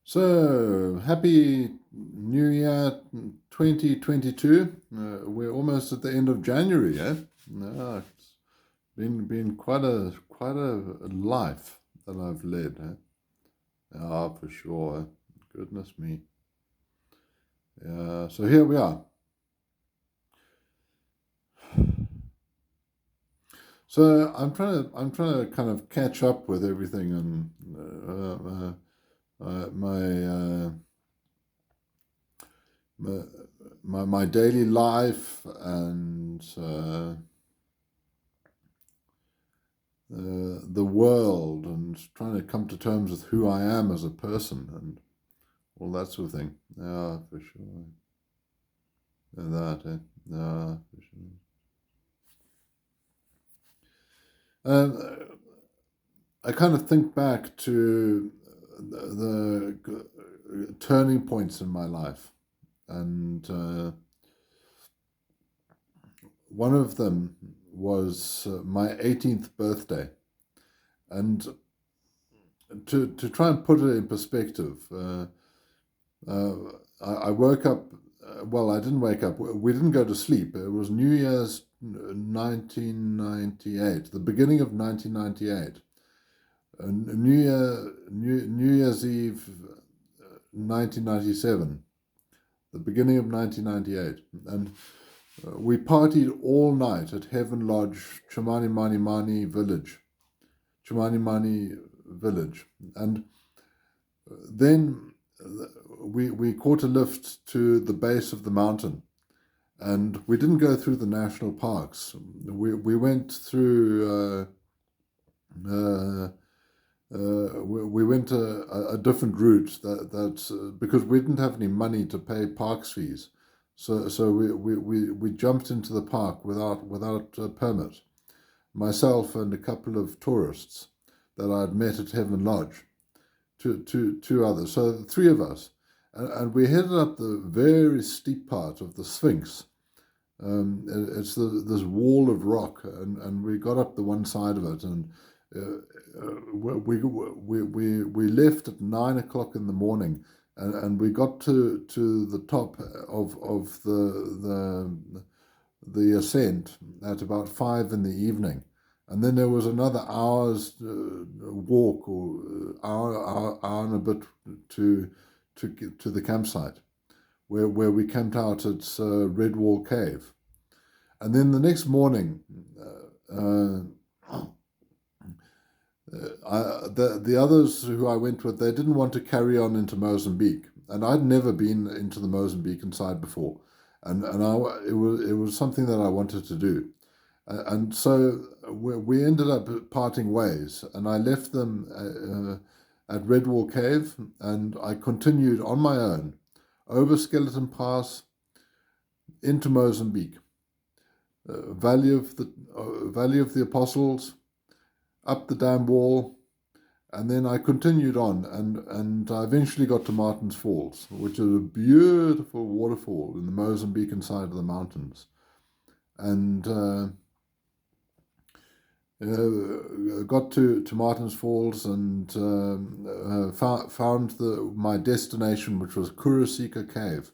So, happy New Year 2022. We're almost at the end of January, eh? No, it's been quite a life that I've led, eh? Ah, for sure. Goodness me. Yeah, so here we are. So I'm trying to kind of catch up with everything and my my daily life and the world and trying to come to terms with who I am as a person and all that sort of thing. Yeah, for sure. That, yeah, for sure. I kind of think back to the turning points in my life, and one of them was my 18th birthday. And to try and put it in perspective, uh, I woke up. Well, I didn't wake up. We didn't go to sleep. It was New Year's 1998, the beginning of 1998. New Year's Eve, 1997, the beginning of 1998, and we partied all night at Heaven Lodge, Chimanimani village, and then we caught a lift to the base of the mountain, and we didn't go through the national parks. We went through. We went a different route because we didn't have any money to pay parks fees, so we jumped into the park without a permit. Myself and a couple of tourists that I'd met at Heaven Lodge, two others, so three of us, and we headed up the very steep part of the Sphinx. It's this wall of rock, and we got up the one side of it, and we left at 9 o'clock in the morning, and we got to the top of the ascent at about 5 in the evening, and then there was another hour's walk or hour and a bit to get to the campsite where we camped out at Redwall Cave. And then the next morning, the others who I went with, they didn't want to carry on into Mozambique, and I'd never been into the Mozambican side before, it was something that I wanted to do, and so we ended up parting ways, and I left them at Redwall Cave, and I continued on my own over Skeleton Pass into Mozambique, Valley of the Apostles, up the dam wall, and then I continued on, and I eventually got to Martin's Falls, which is a beautiful waterfall in the Mozambican side of the mountains, and got to Martin's Falls and found my destination, which was Kurasika Cave,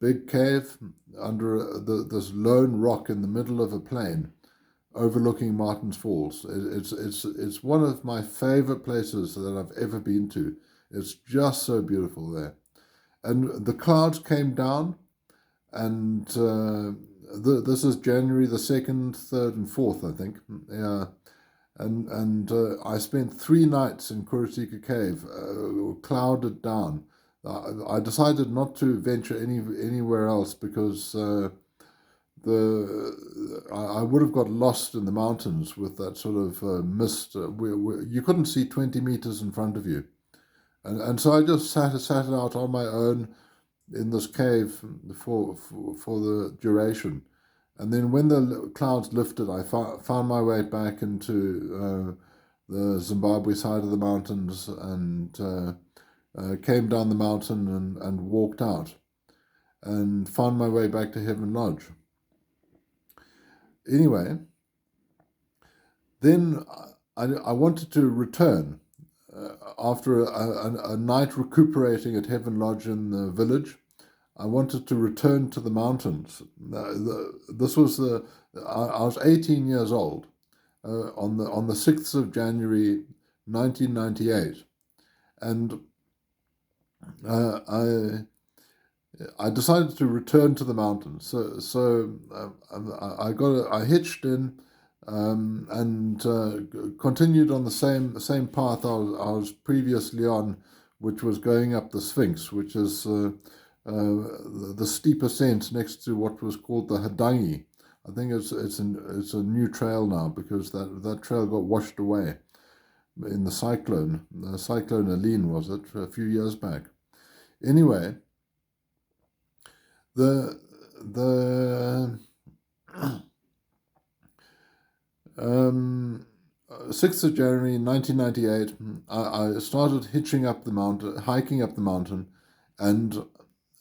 big cave under this lone rock in the middle of a plain overlooking Martin's Falls. It's one of my favorite places that I've ever been to. It's just so beautiful there. And the clouds came down, and this is January the 2nd, 3rd, and 4th, I think. Yeah. And I spent 3 nights in Kurasika Cave, clouded down. I decided not to venture anywhere else because I would have got lost in the mountains with that sort of mist. You couldn't see 20 meters in front of you, and so I just sat it out on my own in this cave for the duration. And then when the clouds lifted, I found my way back into the Zimbabwe side of the mountains and came down the mountain and walked out and found my way back to Heaven Lodge. Anyway, then I wanted to return after a night recuperating at Heaven Lodge in the village, I wanted to return to the mountains. This was I was 18 years old on the 6th of January 1998, and I decided to return to the mountains. So I hitched in and continued on the same path I was previously on, which was going up the Sphinx, which is the steep ascent next to what was called the Hadangi. I think it's a new trail now, because that trail got washed away in the cyclone Aline, was it, a few years back. Anyway, the 6th of January 1998, I started hiking up the mountain, and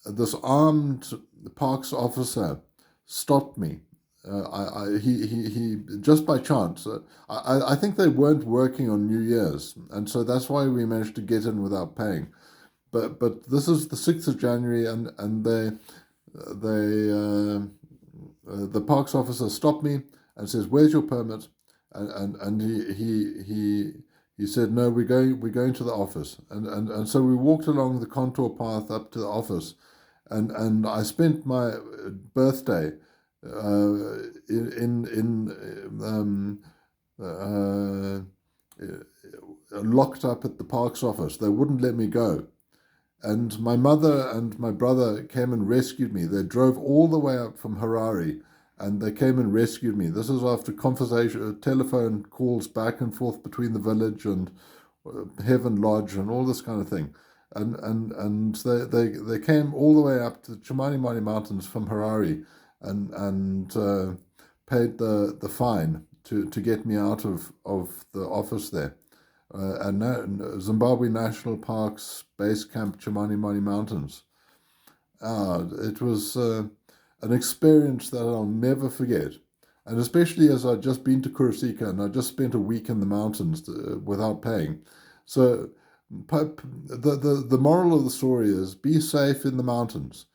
this armed parks officer stopped me. He just by chance. I think they weren't working on New Year's, and so that's why we managed to get in without paying. But this is the 6th of January, and the parks officer stopped me and says, "Where's your permit?" And he said, "No, we're going to the office." And so we walked along the contour path up to the office, and I spent my birthday locked up at the parks office. They wouldn't let me go. And my mother and my brother came and rescued me. They drove all the way up from Harare, and they came and rescued me. This is after telephone calls back and forth between the village and Heaven Lodge and all this kind of thing. And they came all the way up to the Chimanimani Mountains from Harare and paid the fine to get me out of the office there. And Zimbabwe National Park's base camp, Chimanimani Mountains. It was an experience that I'll never forget, and especially as I'd just been to Kurosika and I just spent a week in the mountains without paying. So the moral of the story is, be safe in the mountains.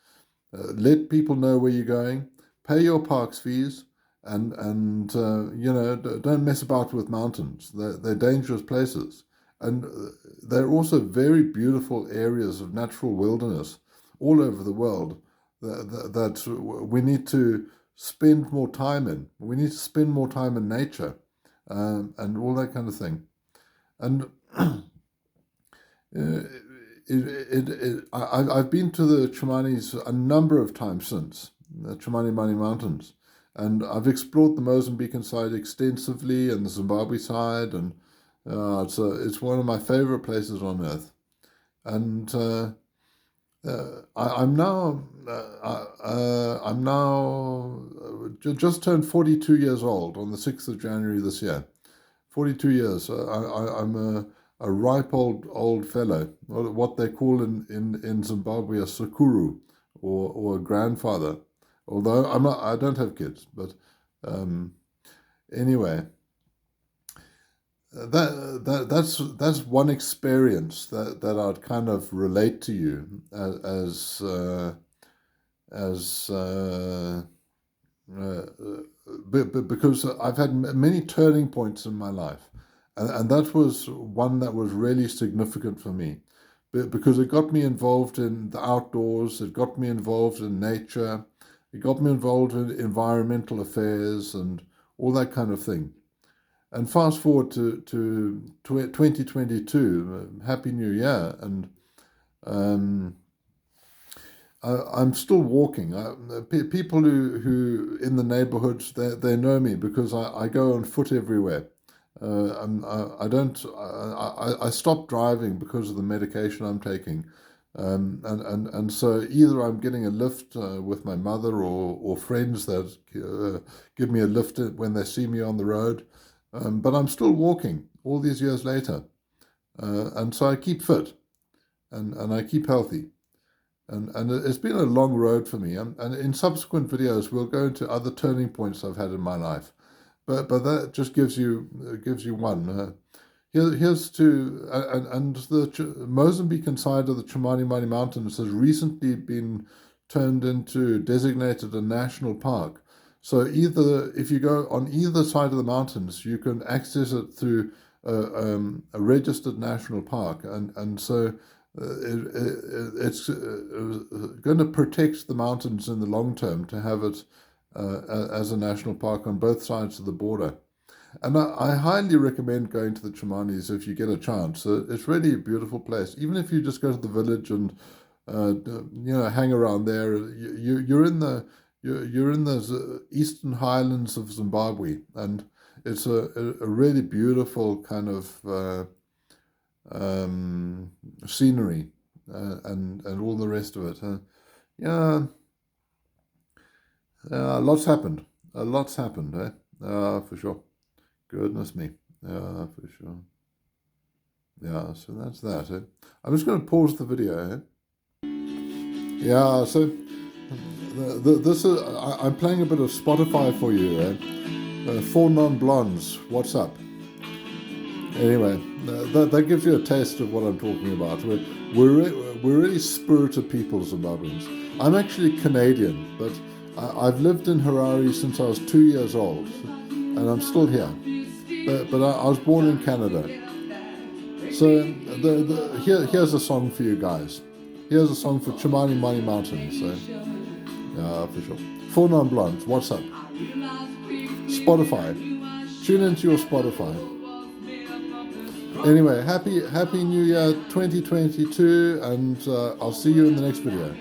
Let people know where you're going. Pay your parks fees. And don't mess about with mountains. They're dangerous places, and they're also very beautiful areas of natural wilderness all over the world that we need to spend more time in. We need to spend more time in nature, and all that kind of thing. And I've been to the Chimanis a number of times since, the Chimanimani Mountains. And I've explored the Mozambican side extensively and the Zimbabwe side, and it's one of my favorite places on earth. And I'm now just turned 42 years old on the 6th of January this year. 42 years. I'm a ripe old fellow, what they call in Zimbabwe a sakuru, or a grandfather. Although I don't have kids, but anyway, that's one experience that I'd kind of relate to you because I've had many turning points in my life, and that was one that was really significant for me, because it got me involved in the outdoors, it got me involved in nature. It got me involved in environmental affairs and all that kind of thing. And fast forward to 2022, Happy New Year, and I'm still walking. People who in the neighborhoods, they know me because I go on foot everywhere. I stopped driving because of the medication I'm taking. And so either I'm getting a lift with my mother or friends that give me a lift when they see me on the road, but I'm still walking all these years later, and so I keep fit and I keep healthy, and it's been a long road for me, and in subsequent videos we'll go into other turning points I've had in my life, but that just gives you one. Here's to, and the Mozambican side of the Chimanimani Mountains has recently been turned into, designated a national park. So either, if you go on either side of the mountains, you can access it through a registered national park. And so it's going to protect the mountains in the long term to have it as a national park on both sides of the border. And I highly recommend going to the Chimanis if you get a chance. It's really a beautiful place. Even if you just go to the village and hang around there, you're in the eastern highlands of Zimbabwe, and it's a really beautiful kind of scenery and all the rest of it. Lots happened. Lots happened, for sure. Goodness me, for sure. Yeah, so that's that. I'm just going to pause the video. Yeah, so this is I'm playing a bit of Spotify for you. Four non-blondes. What's up? Anyway, that gives you a taste of what I'm talking about. We're really spirited people, Zimbabweans. I'm actually Canadian, but I've lived in Harare since I was 2 years old, and I'm still here. But I was born in Canada. So here's a song for you guys. Here's a song for Chimanimani Mountains. So, yeah, for sure. Four non-blondes. What's up? Spotify. Tune into your Spotify. Anyway, happy New Year 2022, and I'll see you in the next video.